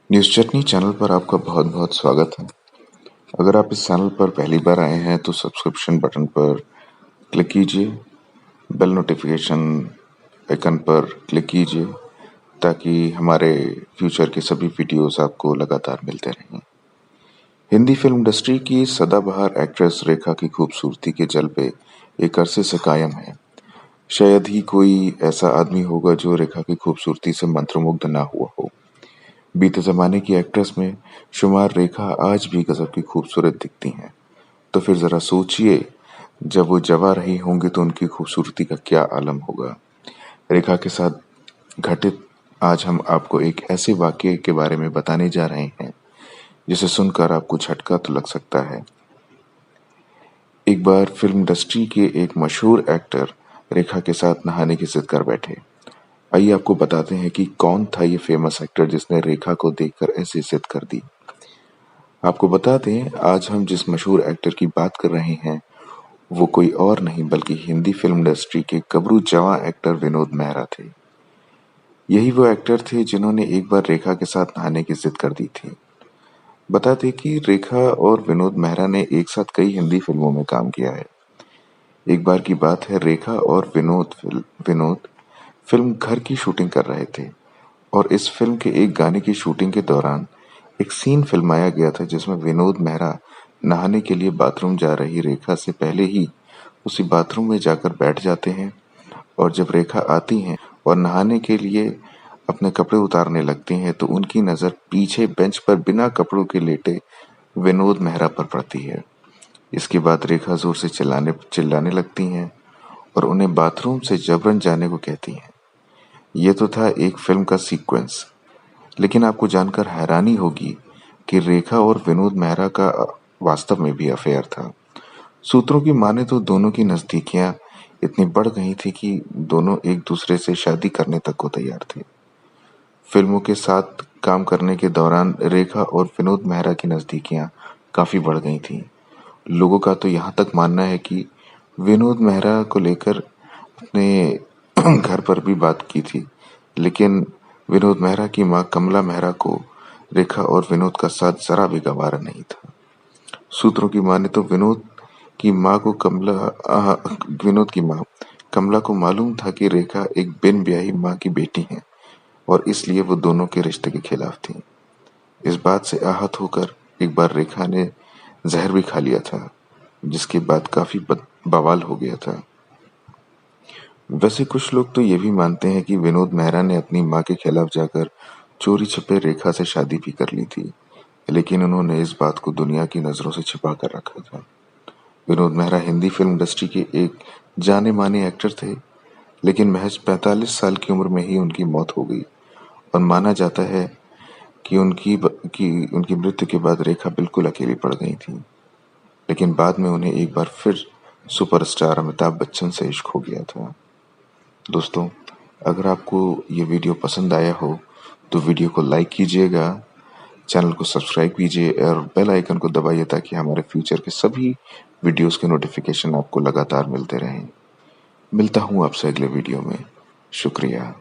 News चटनी channel पर आपका बहुत बहुत स्वागत है। अगर आप इस चैनल पर पहली बार आए हैं तो सब्सक्रिप्शन बटन पर क्लिक कीजिए, बेल नोटिफिकेशन आइकन पर क्लिक कीजिए ताकि हमारे फ्यूचर के सभी वीडियोस आपको लगातार मिलते रहें। हिंदी फिल्म इंडस्ट्री की सदाबहार एक्ट्रेस रेखा की खूबसूरती के जलवे एक अरसे से कायम है। शायद ही कोई ऐसा आदमी होगा जो रेखा की खूबसूरती से मंत्रमुग्ध ना हुआ हो। बीते जमाने की एक्ट्रेस में शुमार रेखा आज भी गजब की खूबसूरत दिखती हैं। तो फिर जरा सोचिए, जब वो जवां रही होंगी तो उनकी खूबसूरती का क्या आलम होगा। रेखा के साथ घटित आज हम आपको एक ऐसे वाकये के बारे में बताने जा रहे हैं जिसे सुनकर आपको झटका तो लग सकता है। एक बार फिल्म इंडस्ट्री के एक मशहूर एक्टर रेखा के साथ नहाने की जिद कर बैठे। आइए आपको बताते हैं कि कौन था ये फेमस एक्टर जिसने रेखा को देखकर ऐसी जिद कर दी। आपको बता दें, आज हम जिस मशहूर एक्टर की बात कर रहे हैं वो कोई और नहीं बल्कि हिंदी फिल्म इंडस्ट्री के गबरू जवां एक्टर विनोद मेहरा थे। यही वो एक्टर थे जिन्होंने एक बार रेखा के साथ नहाने की जिद कर दी थी। बता दें कि रेखा और विनोद मेहरा ने एक साथ कई हिंदी फिल्मों में काम किया है। एक बार की बात है, रेखा और विनोद फिल्म घर की शूटिंग कर रहे थे और इस फिल्म के एक गाने की शूटिंग के दौरान एक सीन फिल्माया गया था जिसमें विनोद मेहरा नहाने के लिए बाथरूम जा रही रेखा से पहले ही उसी बाथरूम में जाकर बैठ जाते हैं और जब रेखा आती हैं और नहाने के लिए अपने कपड़े उतारने लगती हैं तो उनकी नजर पीछे बेंच पर बिना कपड़ों के लेटे विनोद मेहरा पर पड़ती है। इसके बाद रेखा जोर से चिल्लाने लगती हैं और उन्हें बाथरूम से जबरन जाने को कहती हैं। ये तो था एक फिल्म का सीक्वेंस, लेकिन आपको जानकर हैरानी होगी कि रेखा और विनोद मेहरा का वास्तव में भी अफेयर था। सूत्रों की माने तो दोनों की नजदीकियां इतनी बढ़ गई थी कि दोनों एक दूसरे से शादी करने तक को तैयार थे। फिल्मों के साथ काम करने के दौरान रेखा और विनोद मेहरा की नजदीकियां काफी बढ़ गई थीं। लोगों का तो यहाँ तक मानना है कि विनोद मेहरा को लेकर अपने घर पर भी बात की थी, लेकिन विनोद मेहरा की मां कमला मेहरा को रेखा और विनोद का साथ जरा भी गवारा नहीं था। सूत्रों की माने तो की मां को विनोद की मां कमला को मालूम था कि रेखा एक बिन ब्याही मां की बेटी है और इसलिए वो दोनों के रिश्ते के खिलाफ थी। इस बात से आहत होकर एक बार रेखा ने जहर भी खा लिया था, जिसके बाद काफी बवाल हो गया था। वैसे कुछ लोग तो ये भी मानते हैं कि विनोद मेहरा ने अपनी मां के खिलाफ जाकर चोरी छिपे रेखा से शादी भी कर ली थी, लेकिन उन्होंने इस बात को दुनिया की नजरों से छिपा कर रखा था। विनोद मेहरा हिंदी फिल्म इंडस्ट्री के एक जाने माने एक्टर थे, लेकिन महज 45 साल की उम्र में ही उनकी मौत हो गई और माना जाता है कि उनकी मृत्यु के बाद रेखा बिल्कुल अकेली पड़ गई थी। लेकिन बाद में उन्हें एक बार फिर सुपरस्टार अमिताभ बच्चन से इश्क हो गया था। दोस्तों, अगर आपको ये वीडियो पसंद आया हो तो वीडियो को लाइक कीजिएगा, चैनल को सब्सक्राइब कीजिए और बेल आइकन को दबाइए ताकि हमारे फ्यूचर के सभी वीडियोस के नोटिफिकेशन आपको लगातार मिलते रहें। मिलता हूँ आपसे अगले वीडियो में। शुक्रिया।